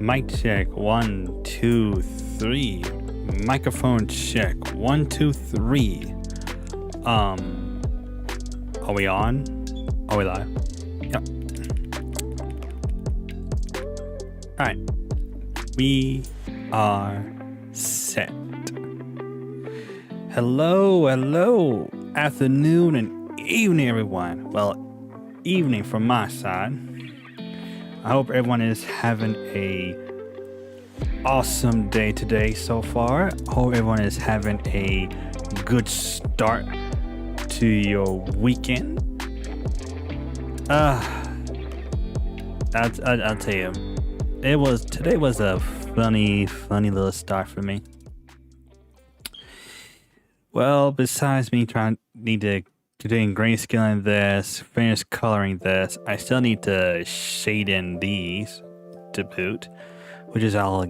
Mic check 1, 2, 3. Microphone check 1, 2, 3. Are we on? Are we live? Yep. Alright. We are set. Hello, afternoon and evening, everyone. Well, evening from my side. I hope everyone is having a awesome day today so far. Hope everyone is having a good start to your weekend. I'll tell you, today was a funny little start for me. Well, besides me need to continue grayscaling this, finish coloring this, I still need to shade in these to boot, which is I'll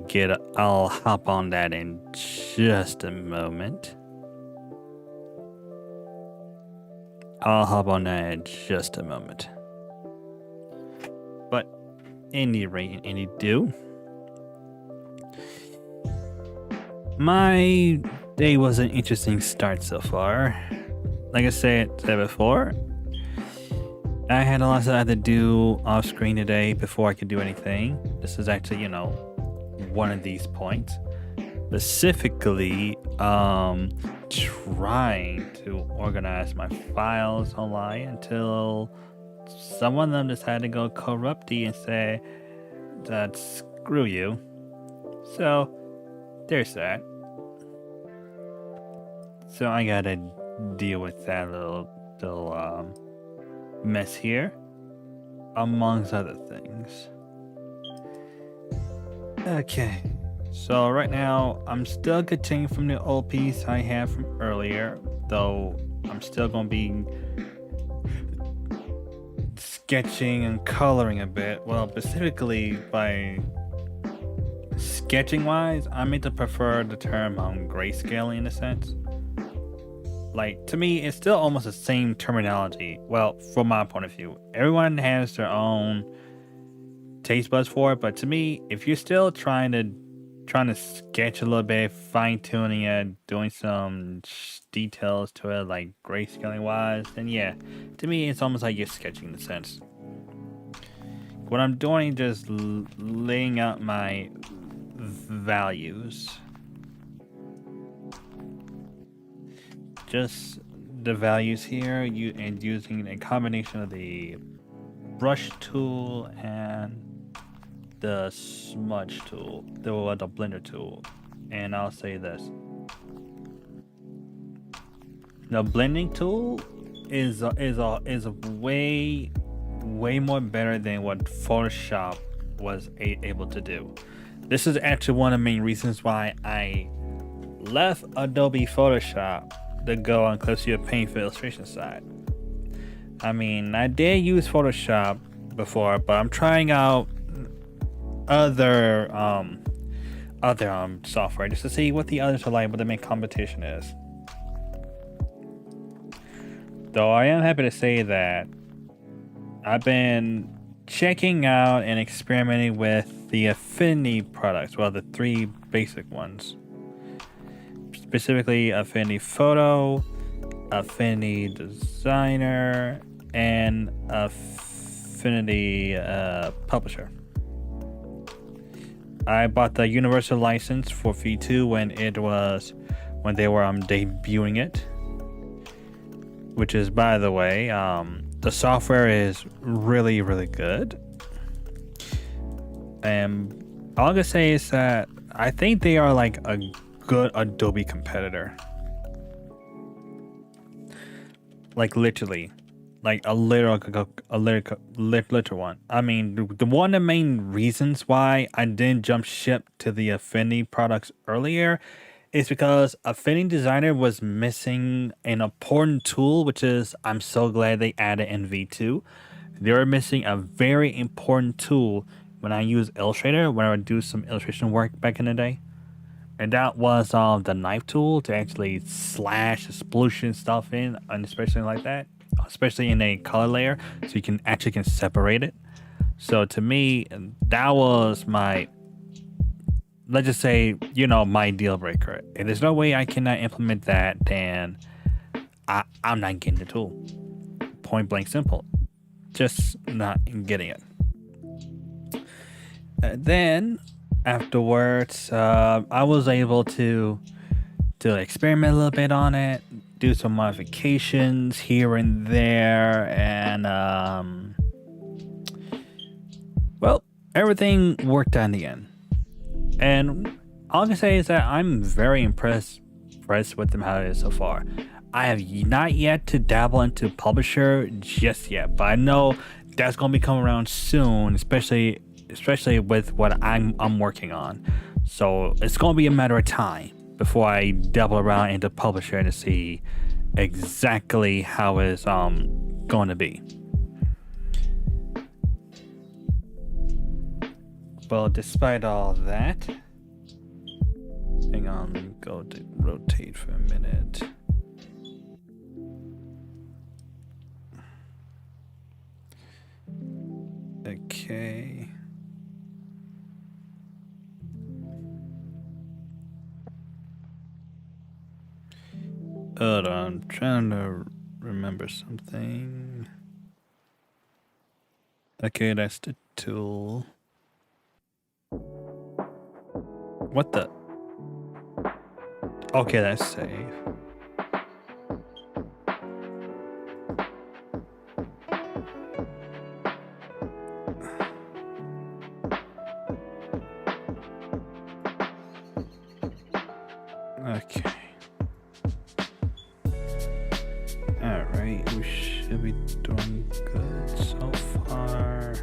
hop on that in just a moment. But any do. My day was an interesting start so far. Like I said before, I had a lot I had to do off screen today before I could do anything. This is actually, one of these points. Specifically, trying to organize my files online until some of them decided to go corrupty and say that screw you. So there's that. So I gotta deal with that little mess here, amongst other things. Okay, so right now I'm still continuing from the old piece I had from earlier, though I'm still gonna be sketching and coloring a bit. Well, specifically by sketching wise, I meant to prefer the term grayscaling in a sense. Like, to me, it's still almost the same terminology. Well, from my point of view, everyone has their own taste buds for it. But to me, if you're still trying to sketch a little bit, fine tuning it, doing some details to it, like grayscaling wise, then yeah, to me, it's almost like you're sketching in a sense. What I'm doing is just laying out my values. Just the values here, and using a combination of the brush tool and the smudge tool, the blender tool. And I'll say this: the blending tool is way more better than what Photoshop was able to do. This is actually one of the main reasons why I left Adobe Photoshop to go on close to your Paint for illustration side. I mean, I did use Photoshop before, but I'm trying out other software just to see what the others are like, what the main competition is. Though I am happy to say that I've been checking out and experimenting with the Affinity products, well, the three basic ones. Specifically, Affinity Photo, Affinity Designer, and Affinity Publisher. I bought the universal license for V2 when they were debuting it, which is, by the way, the software is really good. And all I'm gonna say is that I think they are like a good Adobe competitor. Like literally, like a literal one. I mean, one of the main reasons why I didn't jump ship to the Affinity products earlier is because Affinity Designer was missing an important tool, which is, I'm so glad they added in V2. They were missing a very important tool when I use Illustrator, when I would do some illustration work back in the day. And that was the knife tool to actually slash explosion stuff in, and especially like that, especially in a color layer, so you can separate it. So to me, that was my let's just say, my deal breaker. If there's no way I cannot implement that, then I'm not getting the tool. Point blank simple. Just not getting it. Then afterwards, I was able to experiment a little bit on it, do some modifications here and there, and well, everything worked out in the end. And all I can say is that I'm very impressed with them how it is so far. I have not yet to dabble into publisher just yet, but I know that's gonna be coming around soon, especially with what I'm working on. So it's gonna be a matter of time before I dabble around into publisher to see exactly how it's going to be. Well, despite all that, hang on, let me go to rotate for a minute. Okay. Hold on, I'm trying to remember something. Okay, that's the tool. What the? Okay, that's safe. Okay. Alright, we should be doing good so far.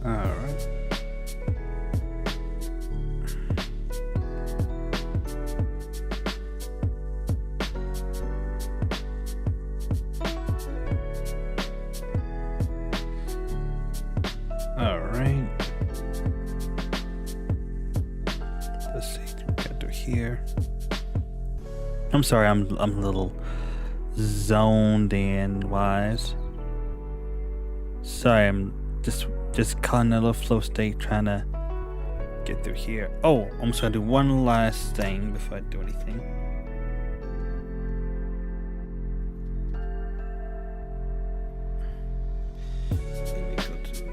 Alright. Alright. Let's see, get through here. I'm sorry, I'm a little zoned in wise. Sorry, I'm just caught in a little flow state trying to get through here. Oh, I'm just gonna do one last thing before I do anything. Let me go to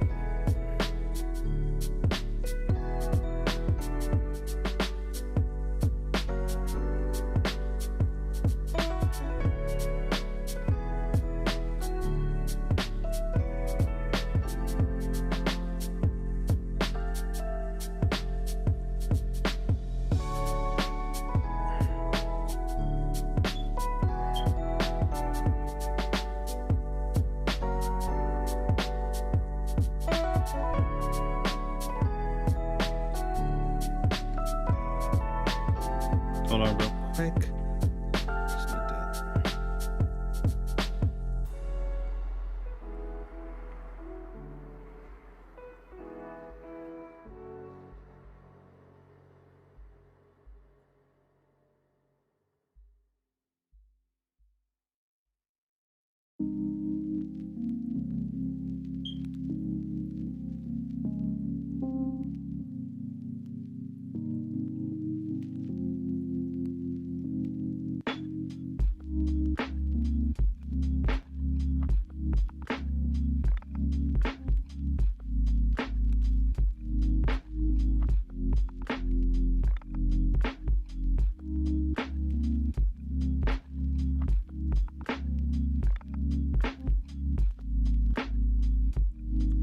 hold on real quick. Just need to...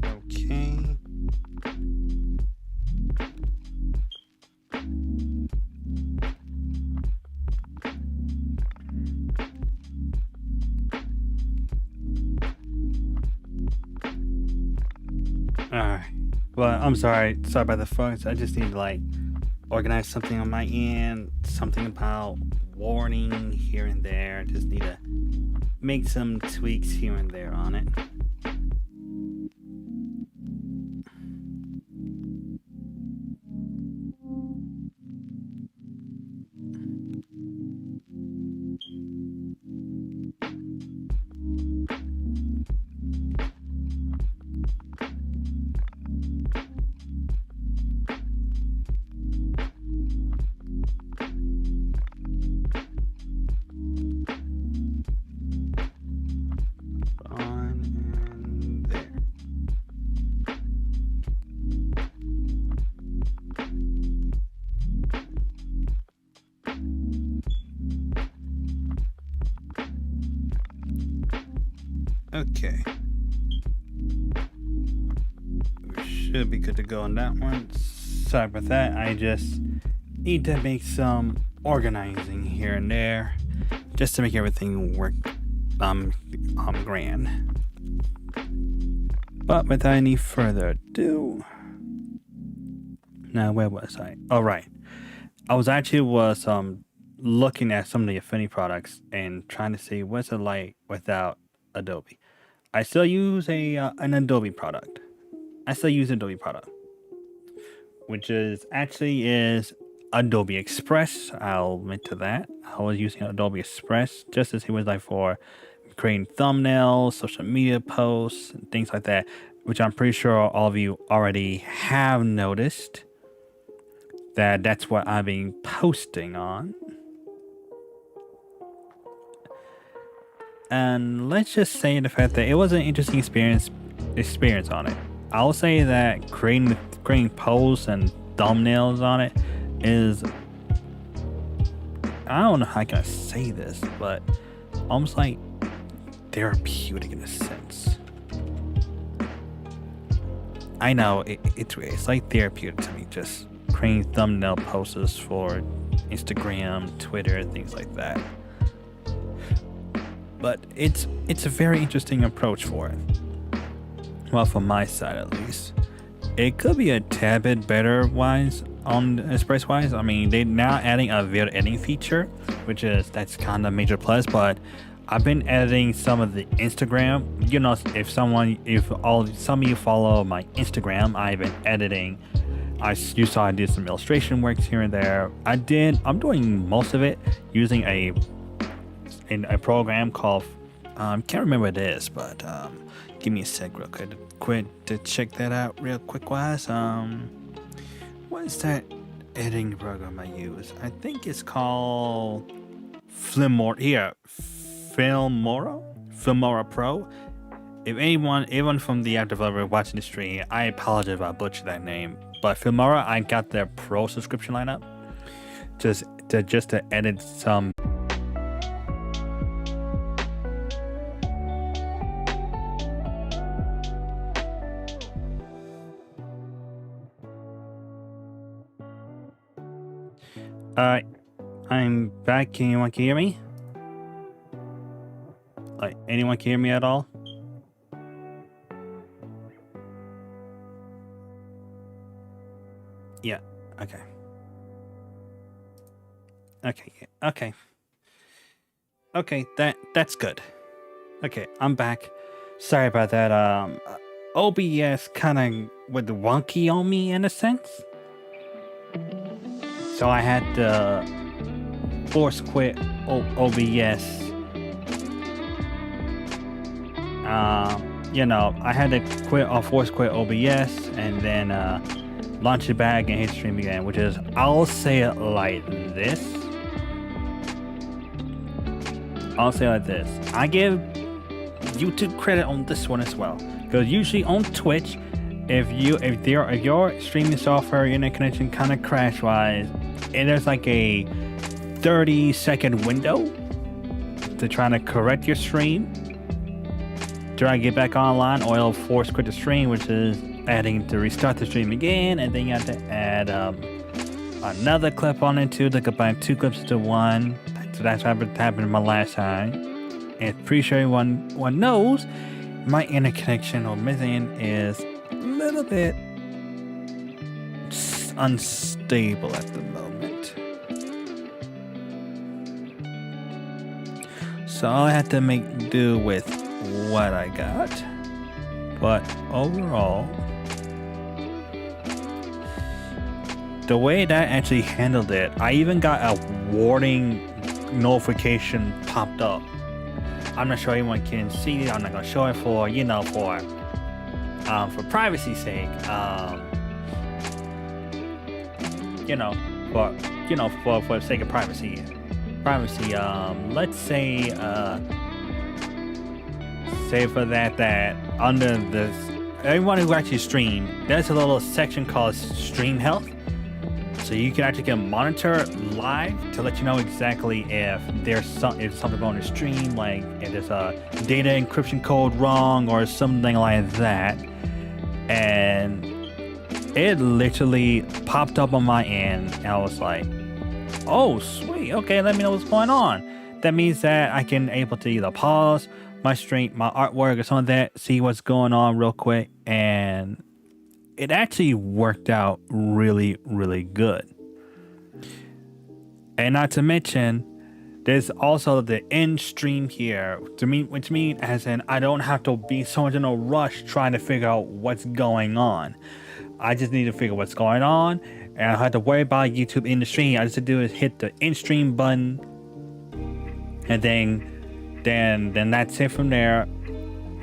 Okay. Alright. Well, I'm sorry about the fuss. I just need to like organize something on my end, something about warning here and there. Just need to make some tweaks here and there on it. Okay. We should be good to go on that one. Sorry about that. I just need to make some organizing here and there just to make everything work grand. But without any further ado, now where was I? Oh, right. I was looking at some of the Affinity products and trying to see what's it like without Adobe. I still use an Adobe product. Which is Adobe Express. I'll admit to that. I was using Adobe Express just to see what it's like for creating thumbnails, social media posts, and things like that, which I'm pretty sure all of you already have noticed that's what I've been posting on. And let's just say the fact that it was an interesting experience on it. I'll say that creating posts and thumbnails on it is, I don't know how I can say this, but almost like therapeutic in a sense. I know it's like therapeutic to me, just creating thumbnail posts for Instagram, Twitter, things like that. But it's a very interesting approach for it. Well, from my side at least. It could be a tad bit better on Express wise. I mean, they're now adding a video editing feature, that's kind of a major plus, but I've been editing some of the Instagram. You know, if some of you follow my Instagram, I've been editing. You saw I did some illustration works here and there. I'm doing most of it using a program called, can't remember what it is, but give me a sec real quick to check that out real quick wise. What is that editing program I use? I think it's called Filmora Pro. If anyone from the app developer watching the stream, I apologize if I butchered that name. But Filmora, I got their pro subscription lineup just to edit some. I'm back. Can anyone hear me? Like, anyone can hear me at all? Yeah. Okay. Okay. That's good. Okay, I'm back. Sorry about that. OBS kind of went wonky on me in a sense. So I had to force quit OBS. I had to force quit OBS and then launch it back and hit stream again, which is, I'll say it like this. I give YouTube credit on this one as well, because usually on Twitch, if your streaming software internet connection kind of crash wise, and there's like a 30-second window to try to correct your stream, try to get back online, or it'll force quit the stream, which is adding to restart the stream again, and then you have to add another clip on it too, to combine two clips into one. So that's what happened my last time. And pretty sure everyone knows my internet connection on my end is a little bit unstable at the moment. So I had to make do with what I got. But overall, the way that I actually handled it, I even got a warning notification popped up. I'm not sure anyone can see it. I'm not gonna show it for privacy's sake. For the sake of privacy. Let's say for that under this, everyone who actually stream, there's a little section called stream health. So you can actually get monitor live to let you know exactly if if something on the stream, like if there's a data encryption code wrong or something like that. And it literally popped up on my end, and I was like, oh sweet, okay, let me know what's going on. That means that I can able to either pause my stream, my artwork or something like that, see what's going on real quick, and it actually worked out really, really good. And not to mention, there's also the end stream here, which means as in I don't have to be so much in a rush trying to figure out what's going on. I just need to figure what's going on, and I don't have to worry about YouTube in the stream. I just do is hit the end stream button, and then that's it from there.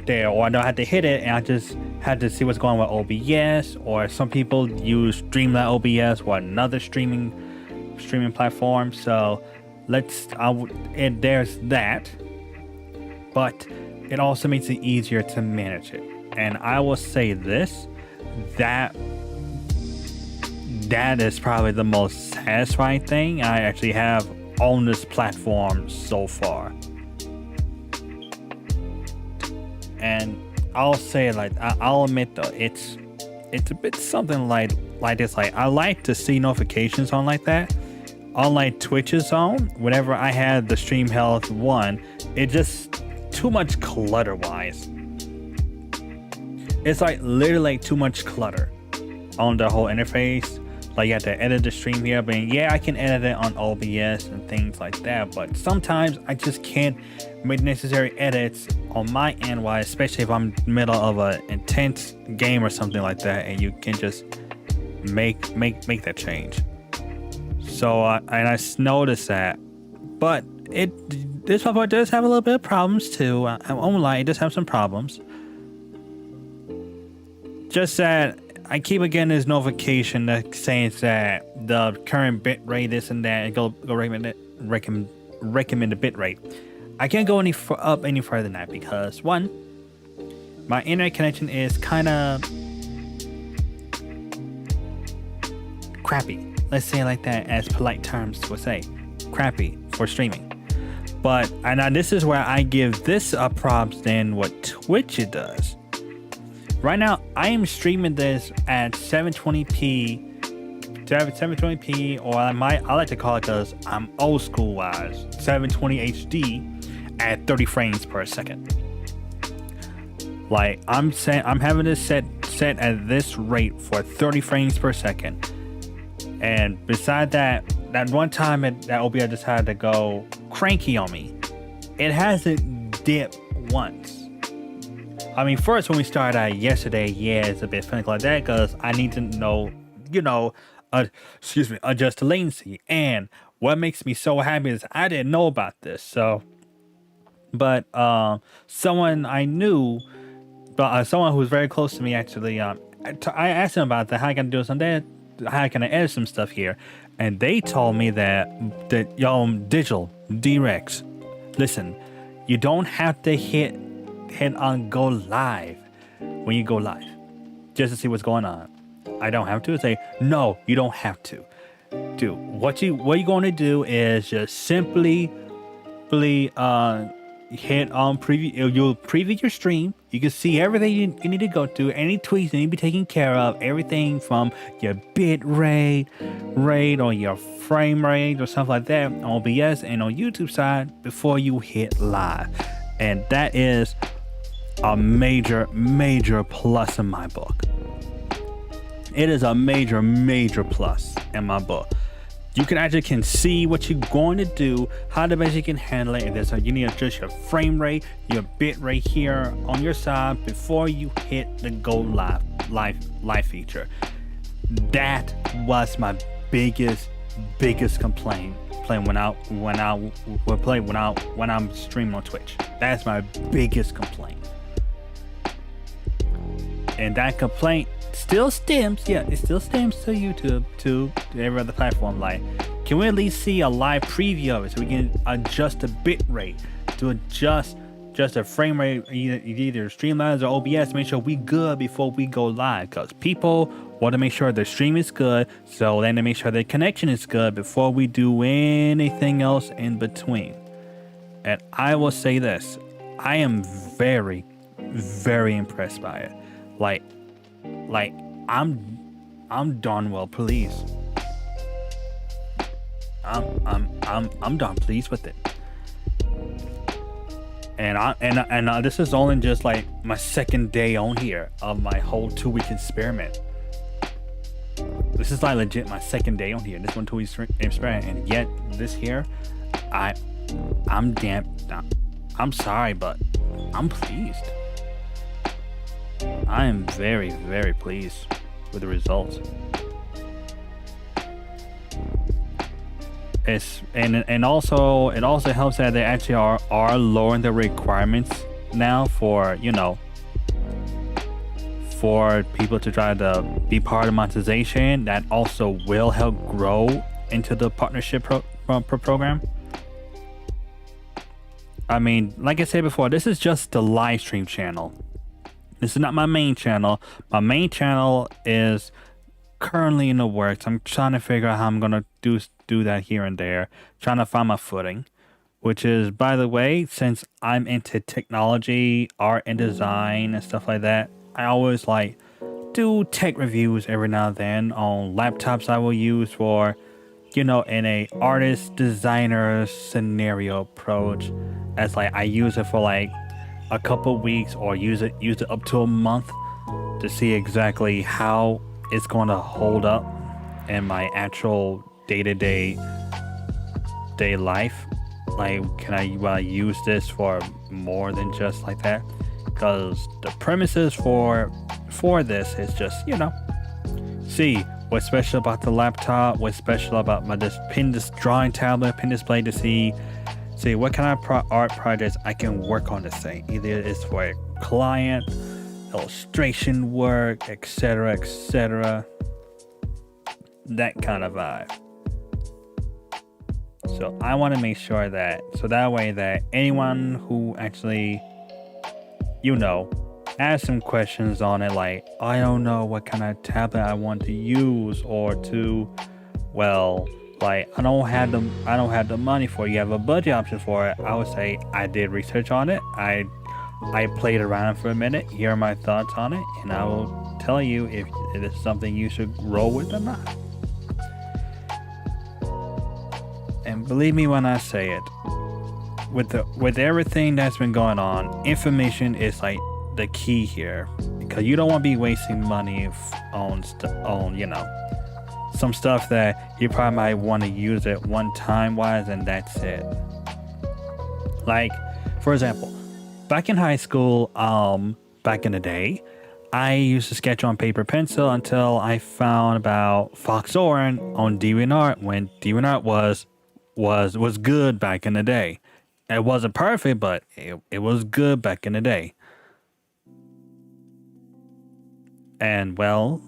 Or I don't have to hit it, and I just had to see what's going on with OBS, or some people use Streamlabs OBS or another streaming platform. So there's that, but it also makes it easier to manage it. And I will say this, that is probably the most satisfying thing I actually have on this platform so far. And I'll say, like, I'll admit though, it's a bit something like this. Like, I like to see notifications on like that. Unlike Twitch's on, whenever I had the stream health 1, it just too much clutter wise. It's like literally too much clutter on the whole interface. Like, you have to edit the stream here, but yeah, I can edit it on OBS and things like that, but sometimes I just can't make necessary edits on my end, why, especially if I'm in the middle of an intense game or something like that, and you can just make that change. So and I noticed that, but this software does have a little bit of problems too. I won't lie, it does have some problems. Just that I keep getting this notification that saying that the current bit rate, this and that, and go recommend the bit rate. I can't go any further than that because, one, my internet connection is kind of crappy. Let's say it like that, as polite terms would say, crappy for streaming. But and this is where I give this a props than what Twitch does. Right now, I am streaming this at 720p, or I like to call it, because I'm old school wise, 720 HD at 30 frames per second. Like, I'm having this set at this rate for 30 frames per second. And beside that one time that OBS decided to go cranky on me, it hasn't dipped once. I mean, first when we started out yesterday, yeah, it's a bit funny like that because I need to know, adjust the latency. And what makes me so happy is I didn't know about this. So, but someone I knew, someone who was very close to me actually, I asked him about that, how I can do something, how can I edit some stuff here, and they told me that Digital D-Rex, listen, you don't have to hit on go live when you go live just to see what's going on. I don't have to say no, you don't have to. Do what you're going to do is just simply hit on preview. You'll preview your stream. You can see everything you need to go through, any tweaks that need to be taken care of, everything from your bit rate or your frame rate or stuff like that on OBS and on YouTube side before you hit live. And that is a major plus in my book. It is a major plus in my book. You can see what you're going to do, how the best you can handle it. If there's you need to adjust your frame rate, your bit rate here on your side before you hit the go live feature. That was my biggest complaint when I'm streaming on Twitch. That's my biggest complaint. And that complaint still stems to YouTube, to every other platform. Like, can we at least see a live preview of it so we can adjust the bit rate, to adjust just a frame rate, either Streamlabs or OBS, to make sure we good before we go live, because people Want to make sure the stream is good, so then to make sure the connection is good before we do anything else in between. And I will say this, I am very, very impressed by it. Like I'm darn well pleased. I'm darn pleased with it. And this is only just like my second day on here of my whole 2-week experiment. This is like legit my second day on here. This 2-week experiment, and yet this here, I'm sorry, but I'm pleased. I am very, very pleased with the results. And also it also helps that they actually are lowering the requirements now for, you know, for people to try to be part of monetization. That also will help grow into the partnership program. I mean, like I said before, this is just the live stream channel. This is not my main channel. My main channel is currently in the works. I'm trying to figure out how I'm gonna do that here and there, trying to find my footing, which is, by the way, since I'm into technology, art and design and stuff like that, I always like do tech reviews every now and then on laptops I will use for, you know, in a artist designer scenario approach, as like I use it for like a couple weeks or use it up to a month to see exactly how it's going to hold up in my actual day-to-day life. Like, can I use this for more than just like that? Because the premises for this is just, you know, see what's special about the laptop, what's special about this drawing tablet, pin display, to see what kind of art projects I can work on this thing. Either it's for a client, illustration work, etc., that kind of vibe. So I want to make sure that way that anyone who actually, you know, ask some questions on it, like, I don't know what kind of tablet I want to use, or to, well, like, I don't have the money for it. You have a budget option for it. I would say I did research on it. I played around for a minute. Here are my thoughts on it, and I will tell you if it is something you should roll with or not. And believe me when I say it, with everything that's been going on, information is like the key here, because you don't want to be wasting money on you know, some stuff that you probably might want to use it one time wise and that's it. Like, for example, back in high school, back in the day, I used to sketch on paper pencil until I found about Foxoran on DeviantArt, when DeviantArt was good back in the day. It wasn't perfect, but it was good back in the day. And well,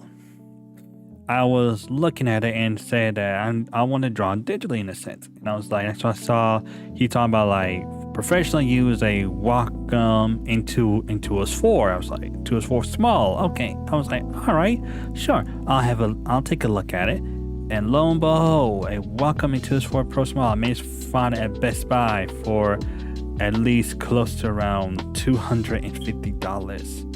I was looking at it and said that I want to draw digitally in a sense. And I was like, that's what I saw. He talking about like professionally use a Wacom into a 4. I was like, to a 4 small. Okay. I was like, all right, sure. I'll take a look at it. And lo and behold, a Wacom Intuos 4 Pro Small. I managed to find it at Best Buy for at least close to around $250.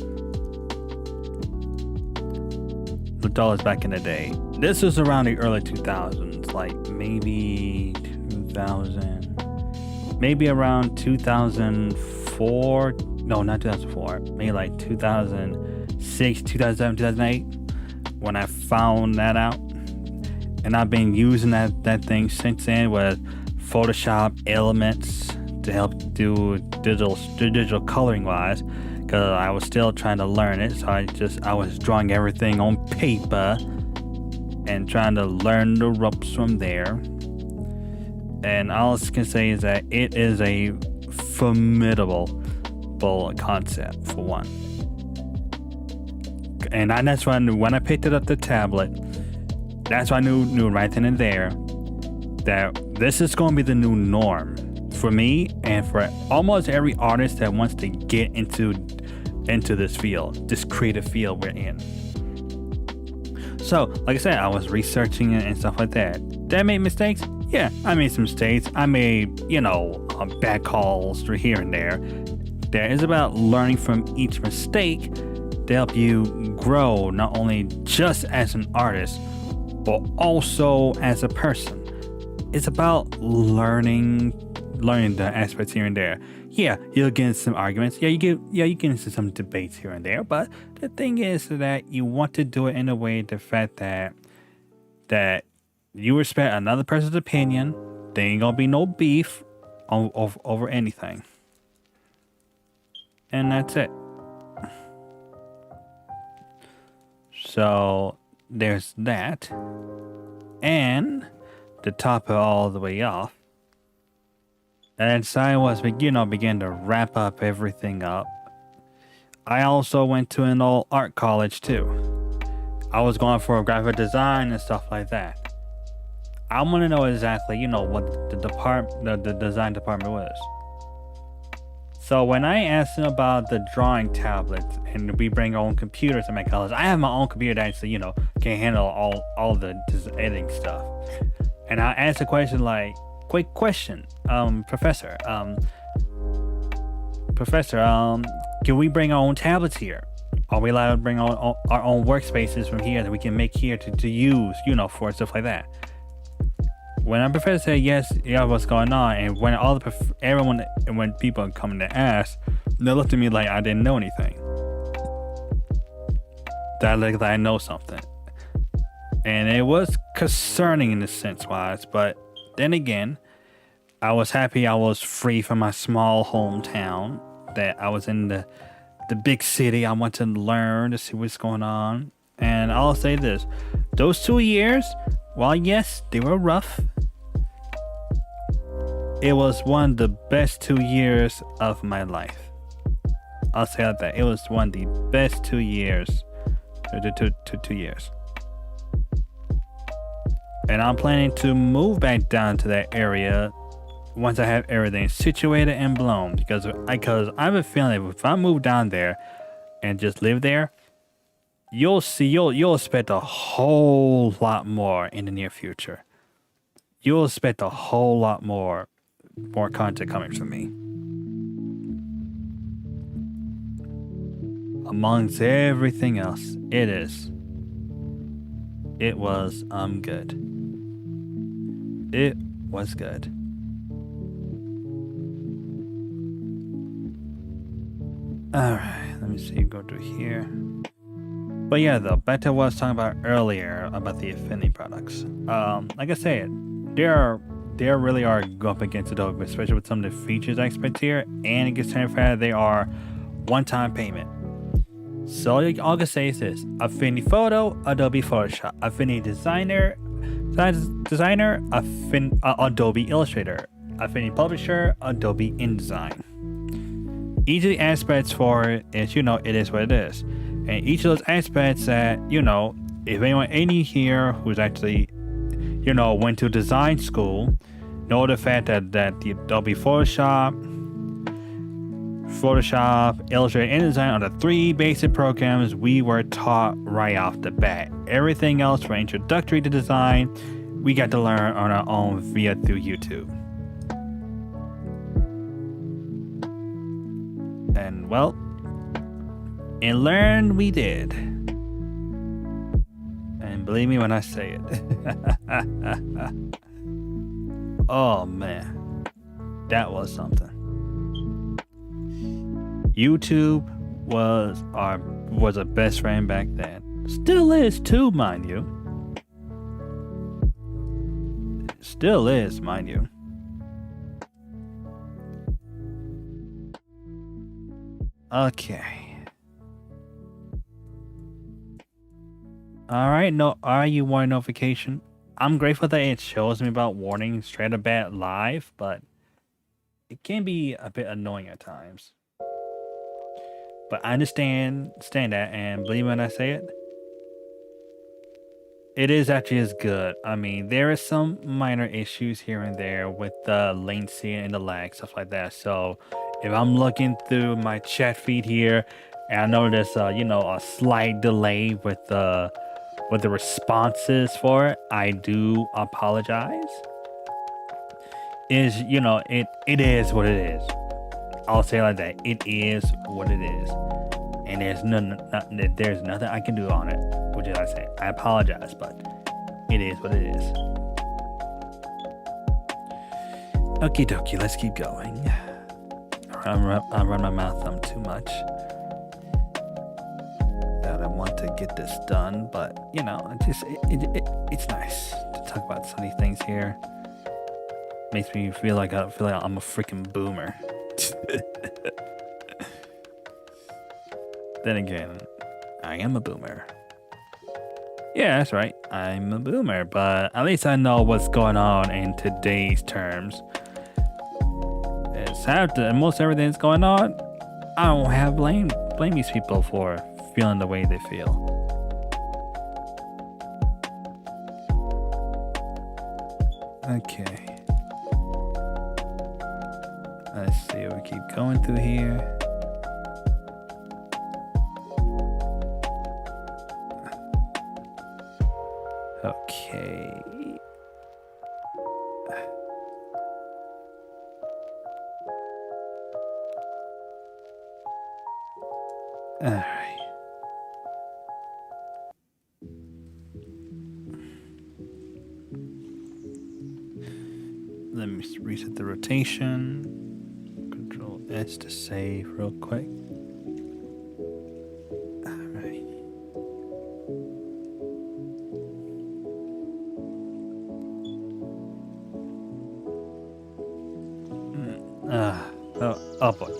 Dollars back in the day. This was around the early 2000s, like maybe 2000, maybe around 2004. No, not 2004. Maybe like 2006, 2007, 2008 when I found that out. And I've been using that thing since then with Photoshop elements to help do digital coloring wise, because I was still trying to learn it. So I was drawing everything on paper and trying to learn the ropes from there. And all I can say is that it is a formidable concept for one. And that's why when I picked it up the tablet, that's why I knew right then and there that this is going to be the new norm for me and for almost every artist that wants to get into this field, this creative field we're in. So, like I said, I was researching it and stuff like that. Did I make mistakes? Yeah, I made some mistakes. I made, bad calls here and there. That is about learning from each mistake to help you grow, not only just as an artist, but also as a person. It's about learning the aspects here and there. Yeah, you'll get into some arguments. You get into some debates here and there. But the thing is that you want to do it in a way, the fact that you respect another person's opinion. There ain't gonna be no beef over anything. And that's it. So there's that. And to top it all the way off, and so I was, began to wrap up everything up. I also went to an old art college too. I was going for graphic design and stuff like that. I want to know exactly, what the design department was. So when I asked them about the drawing tablets and we bring our own computers to my college, I have my own computer that actually, can handle all the editing stuff. And I asked a question like, quick question, Professor, can we bring our own tablets here? Are we allowed to bring our own workspaces from here that we can make here to use, for stuff like that? When our professor said yes, what's going on, and when when people are coming to ask, they looked at me like I didn't know anything. That I know something, and it was concerning in a sense wise, but then again, I was happy I was free from my small hometown, that I was in the big city. I want to learn to see what's going on. And I'll say this, those 2 years, while yes, they were rough, it was one of the best 2 years of my life. I'll say that. It was one of the best 2 years. 2 years. And I'm planning to move back down to that area once I have everything situated and blown, because I have a feeling that if I move down there and just live there, you'll expect a whole lot more in the near future. You'll expect a whole lot more content coming from me. Amongst everything else, it was good. It was good. Alright, let me see, go through here. But yeah, though, back to what I was talking about earlier about the Affinity products. Like I said, they really are go up against it, though, especially with some of the features I expect here, and it gets terrified they are one-time payment. So all I can say is this: Affinity Photo, Adobe Photoshop; Affinity Designer, Adobe Illustrator; Affinity Publisher, Adobe InDesign. Each of the aspects for it is, it is what it is. And each of those aspects that, if any here who's actually, went to design school, know the fact that the Adobe Photoshop, Illustrator, and InDesign are the 3 basic programs we were taught right off the bat. Everything else from introductory to design, we got to learn on our own through YouTube. And well, and learn we did. And believe me when I say it. Oh man, that was something. YouTube was a best friend back then. Still is too, mind you. Still is, mind you. Okay. Alright, are you warning notification? I'm grateful that it shows me about warning straight up at live, but it can be a bit annoying at times. But I understand that, and believe me when I say it, it is actually as good. I mean, there is some minor issues here and there with the latency and the lag, stuff like that. So if I'm looking through my chat feed here and I know there's a slight delay with the with the responses for it, I do apologize. Is it is what it is. I'll say it like that. It is what it is, and there's nothing I can do on it. Which is I say I apologize, but it is what it is. Okie dokie, let's keep going. I run my mouth thumb too much. That I want to get this done, but it's nice to talk about some of these things here. Makes me feel like I'm a freaking boomer. Then again, I am a boomer. Yeah, that's right. I'm a boomer, but at least I know what's going on in today's terms. It's after most everything that's going on, I don't have blame these people for feeling the way they feel. Okay. Let's see if we keep going through here. Okay. All right. Let me reset the rotation. Control S to save real quick. All right. Oh boy.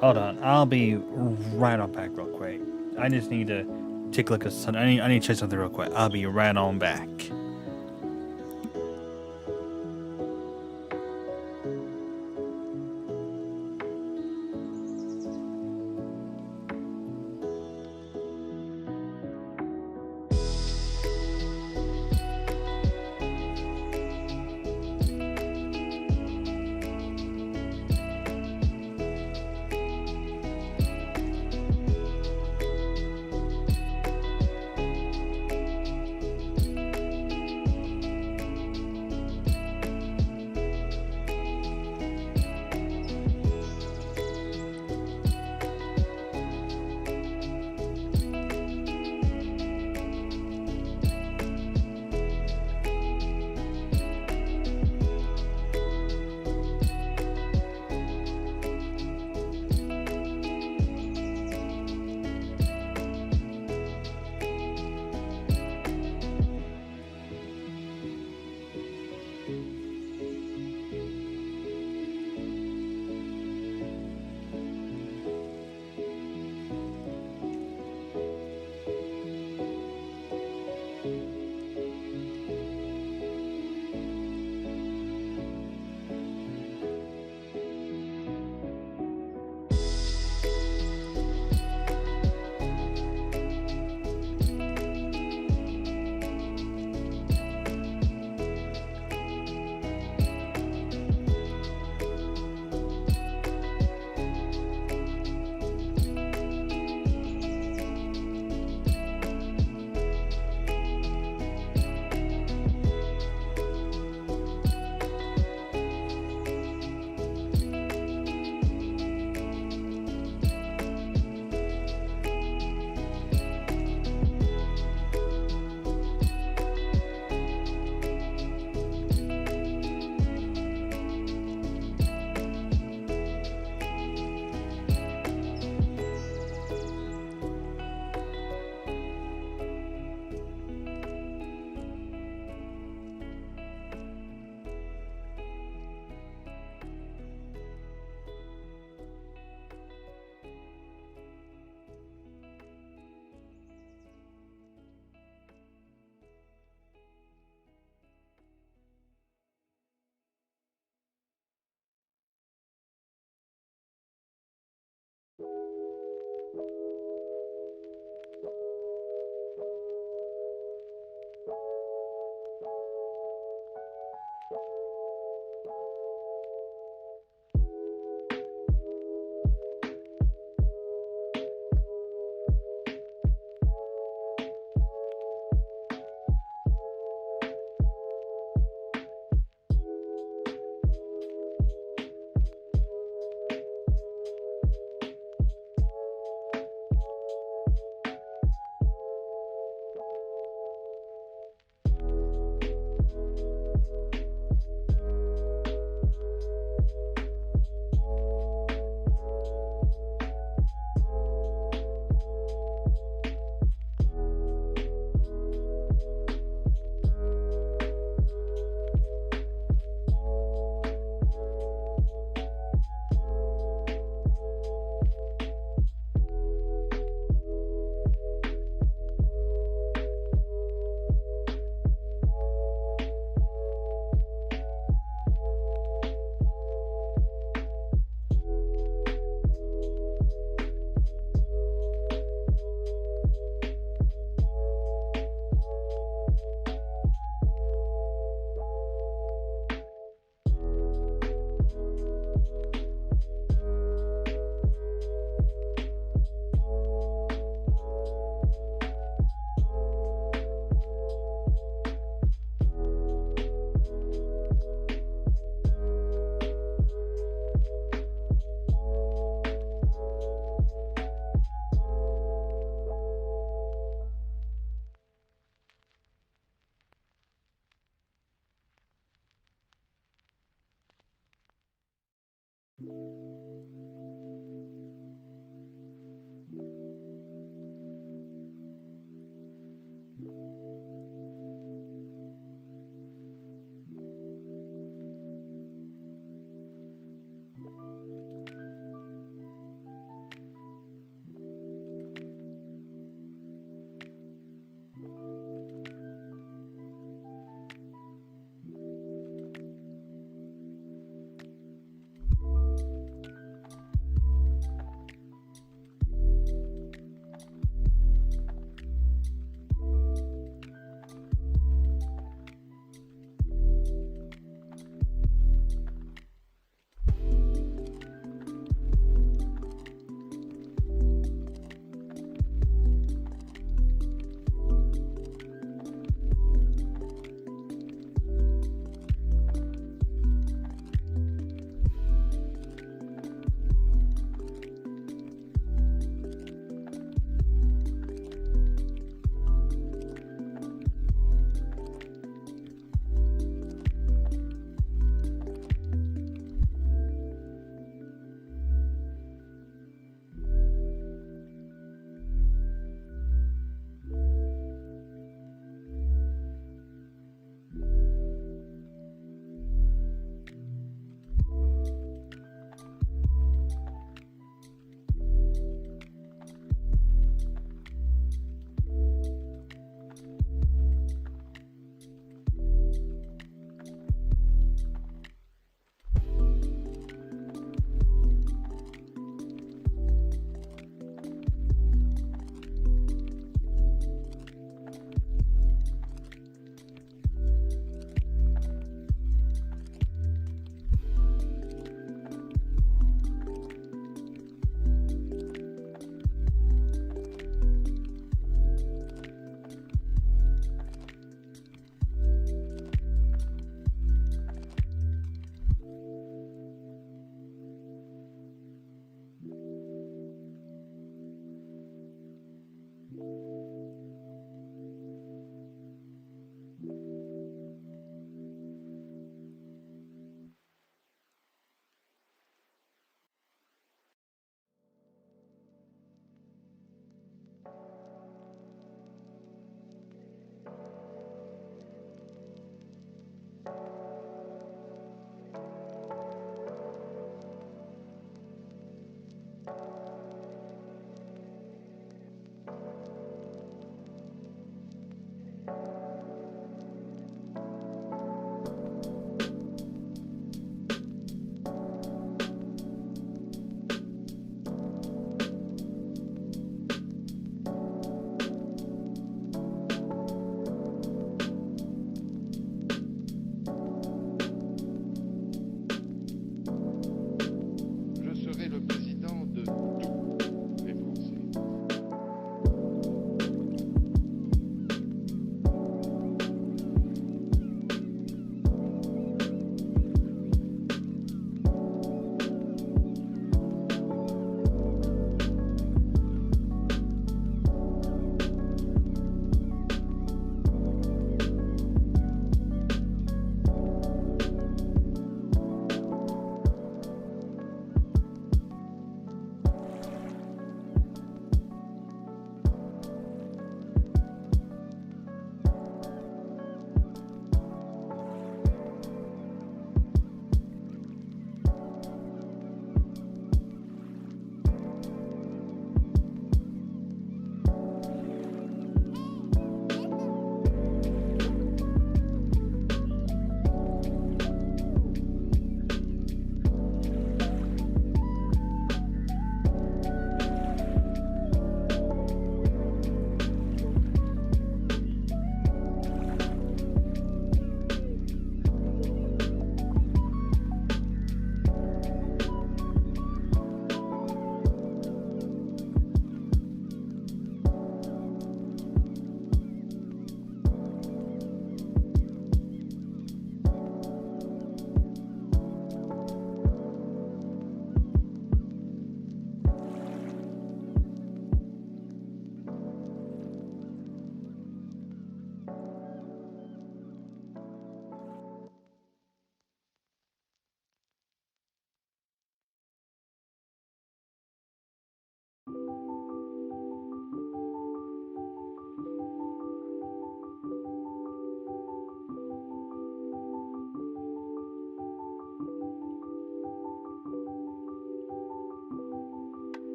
Hold on, I'll be right on back real quick. I just need to take a look at something. I need to check something real quick. I'll be right on back.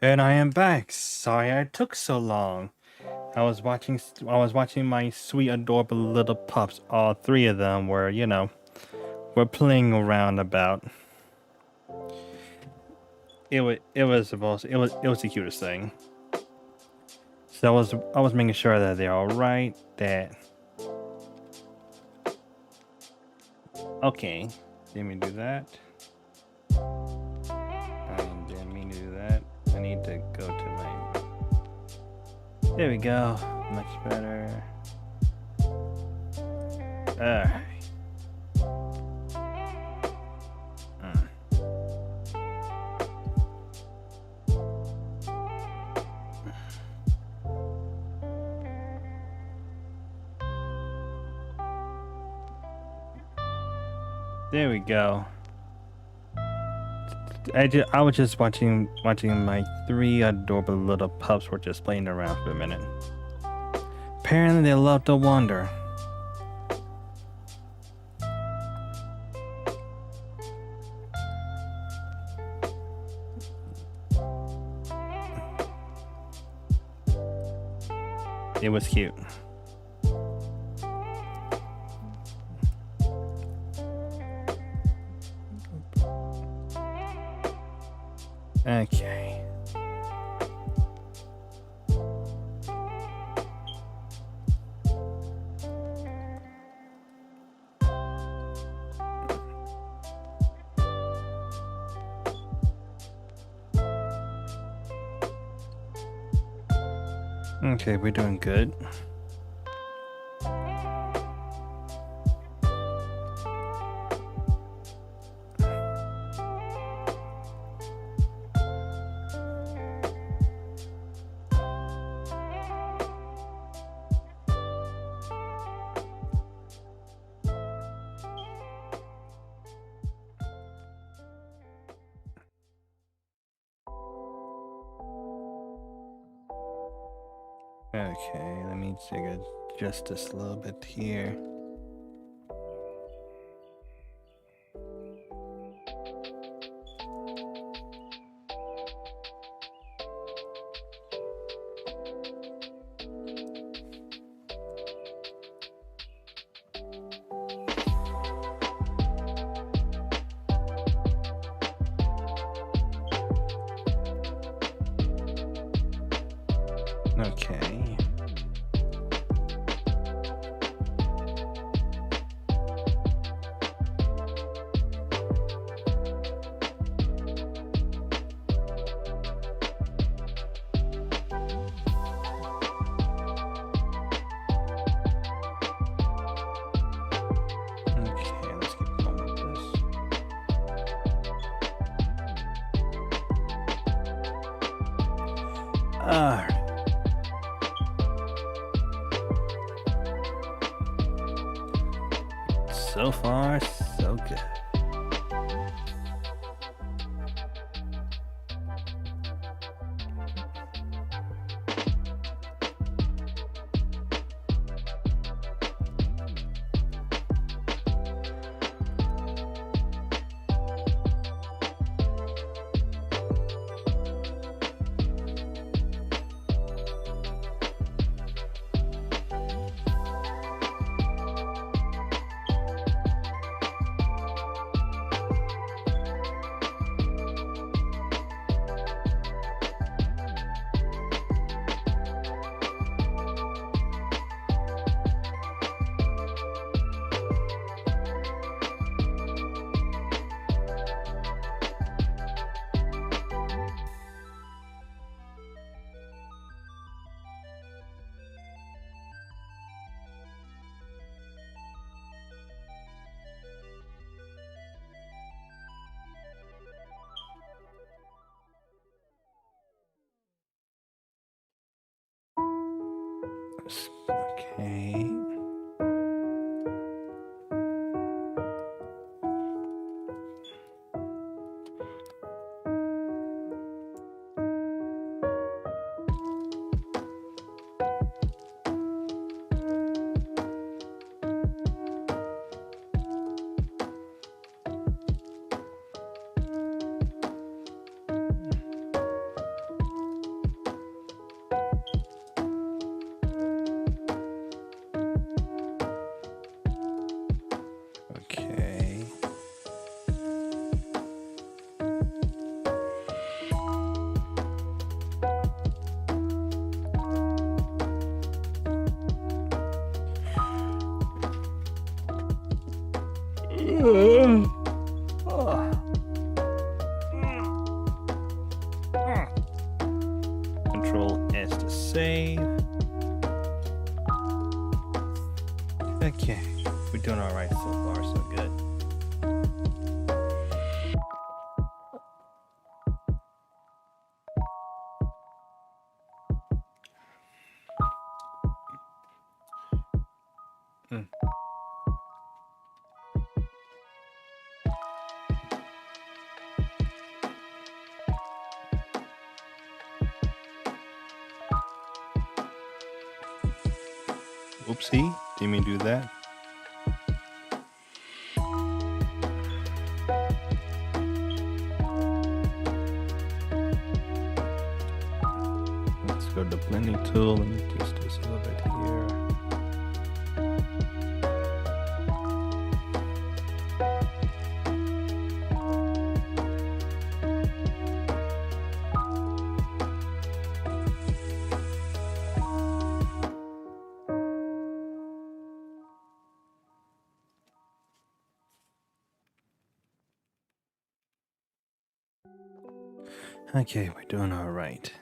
And I am back. Sorry I took so long. I was watching my sweet adorable little pups. All three of them were playing around about. It was the cutest thing. So I was making sure that they're all right. That okay. Didn't mean to do that. I didn't mean to do that. I need to go to my. There we go. Much better. Alright. There we go. I was just watching my three adorable little pups were just playing around for a minute. Apparently they love to wander. It was cute. Okay. Okay, we're doing good. Okay, let me adjust this a little bit here. Okay. Okay, let's keep going with this. Alright. So far, so good. Okay. Okay. Control S to save. Okay, we're doing all right so far, so good. Oopsie, didn't mean to do that. Let's go to the blending tool. Let me just do this a little bit here. Okay, we're doing all right.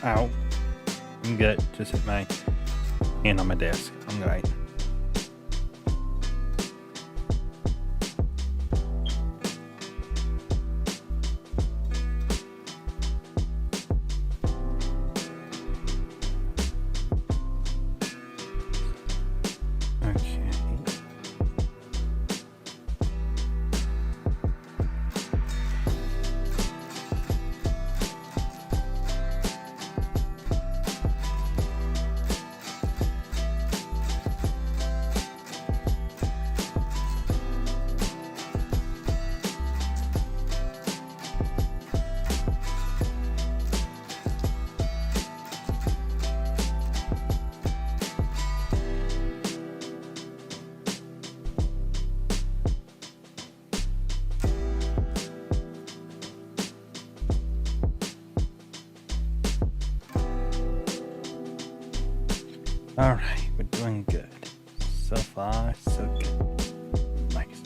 Ow. I'm good. Just hit my hand on my desk. I'm right. All right, we're doing good. So far, so good. Nice.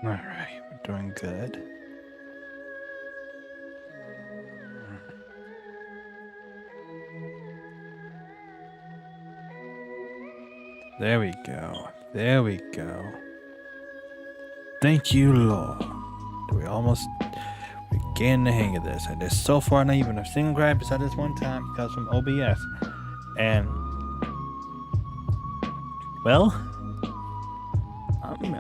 All right, we're doing good. There we go. There we go. Thank you, Lord. We're getting the hang of this. And there's so far not even a single grab beside this one time because from OBS. And well,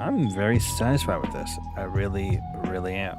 I'm very satisfied with this. I really, really am.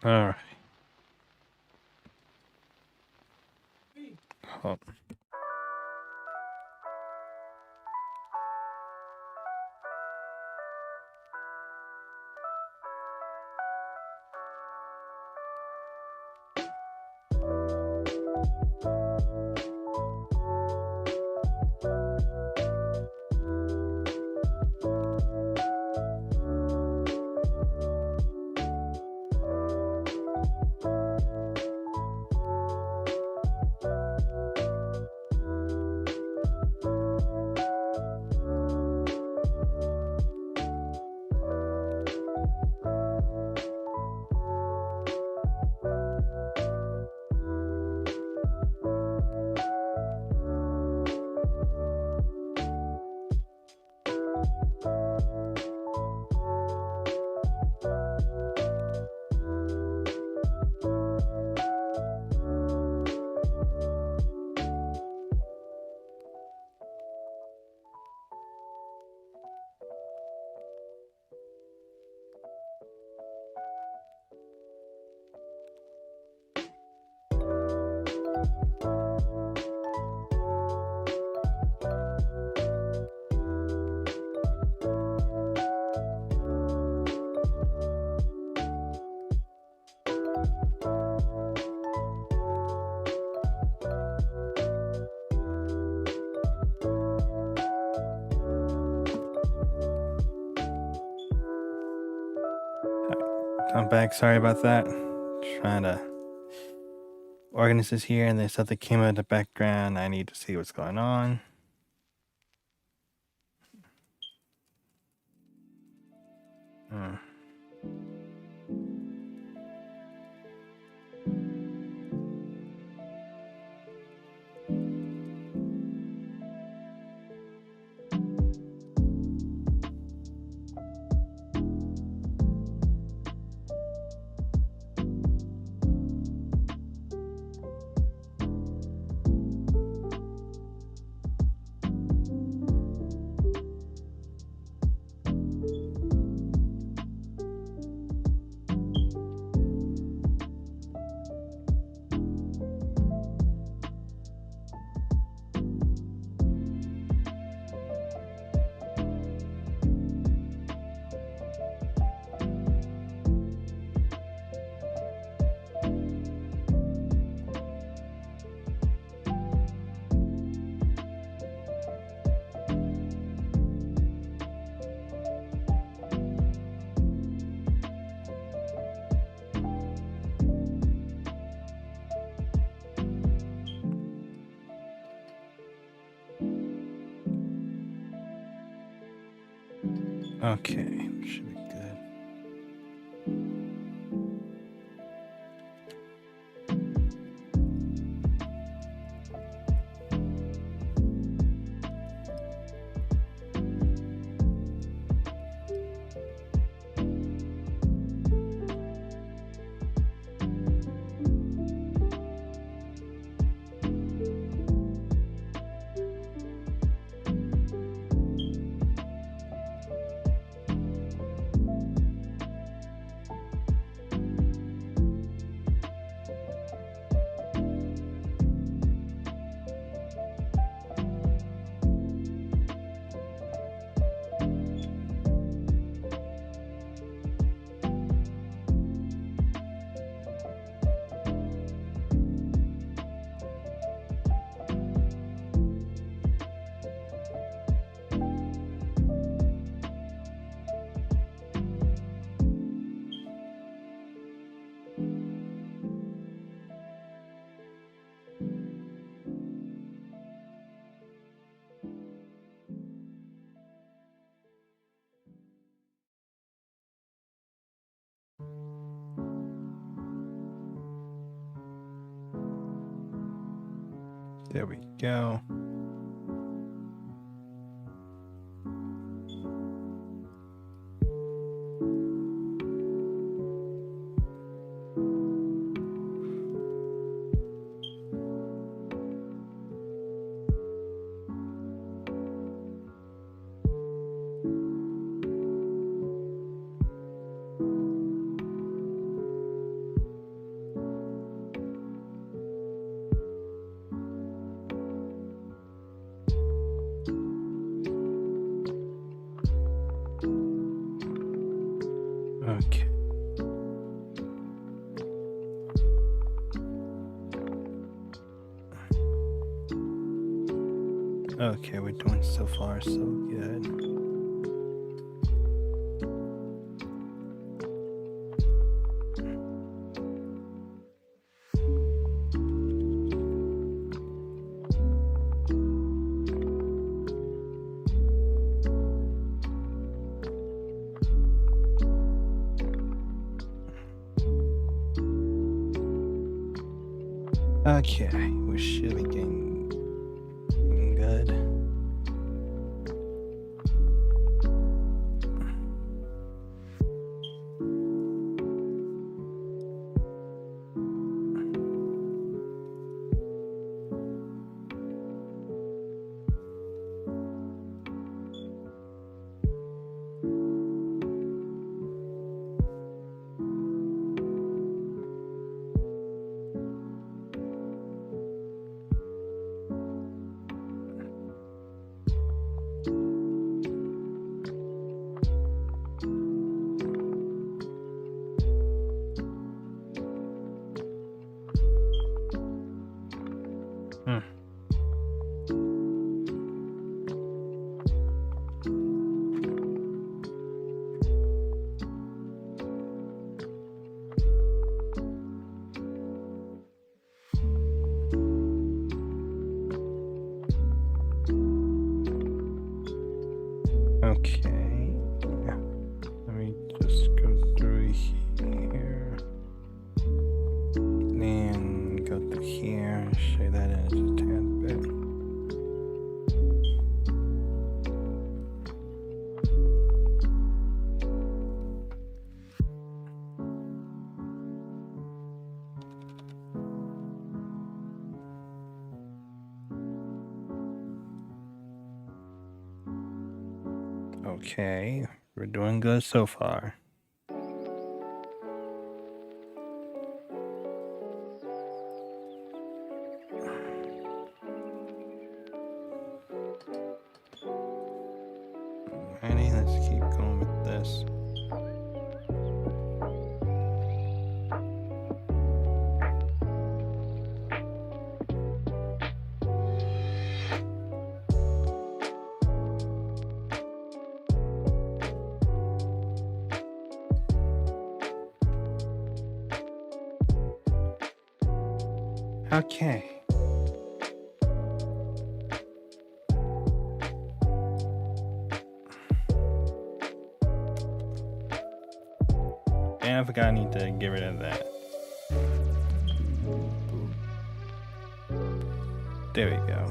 All right. Oh. I'm back. Sorry about that. Trying to organize this here, and there's stuff that came out in the background. I need to see what's going on. Okay, should be good. There we go. Okay. Okay, we're doing so far so good. Okay, we should be getting good. Okay, we're doing good so far. Alrighty, let's keep going with this. Okay. And I forgot I need to get rid of that. There we go.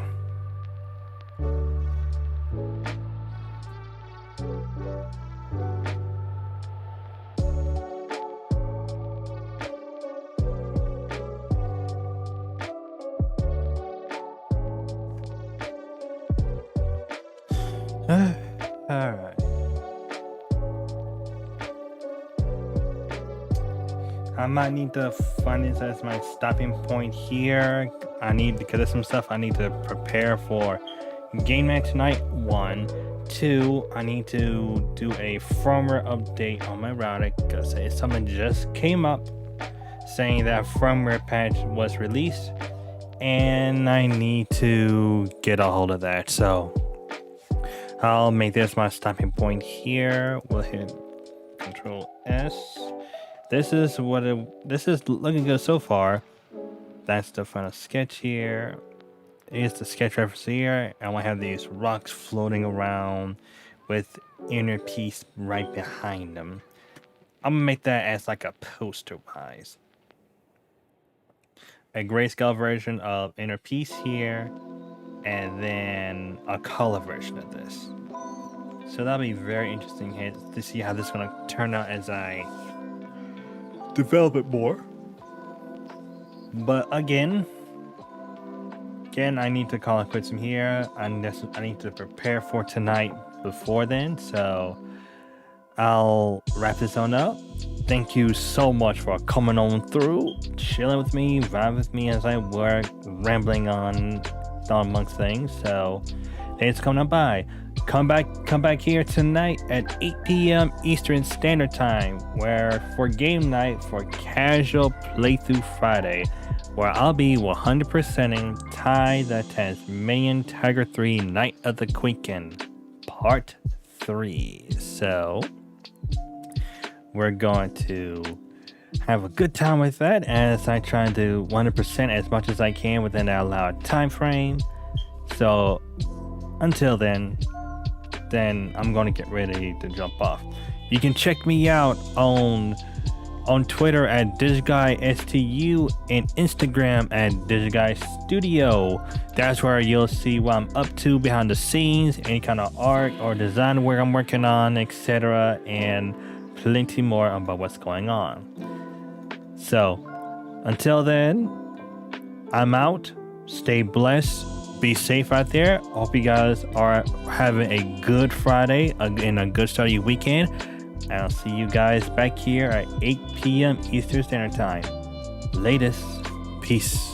Alright. I might need to find this as my stopping point here. Because there's some stuff I need to prepare for game night tonight. 1. 2, I need to do a firmware update on my router because something just came up saying that firmware patch was released, and I need to get a hold of that. So I'll make this my stopping point here. We'll hit Control S. This is looking good so far. That's the final sketch here. Here's the sketch reference here. And I have these rocks floating around with inner piece right behind them. I'm gonna make that as like a poster wise. A grayscale version of inner piece here, and then a color version of this. So that'll be very interesting here to see how this is gonna turn out as I develop it more. But again, I need to call it quits from here. I need to prepare for tonight before then, so I'll wrap this on up. Thank you so much for coming on through, chilling with me, vibing with me as I work, rambling on amongst things. So thanks for coming by. Come back here tonight at 8 p.m. Eastern Standard Time, where for game night for Casual Playthrough Friday, where I'll be 100%ing Ty the Tasmanian Tiger 3 Night of the Quaken Part 3. So we're going to have a good time with that as I try to do 100% as much as I can within that allowed time frame. So until then I'm going to get ready to jump off. You can check me out on Twitter at DigitalGuyStudio and Instagram at DigitalGuyStudio. That's where you'll see what I'm up to behind the scenes, any kind of art or design work I'm working on, etc., and plenty more about what's going on. So until then, I'm out. Stay blessed. Be safe out there. Hope you guys are having a good Friday and a good start of your weekend. And I'll see you guys back here at 8 p.m. Eastern Standard Time. Latest. Peace.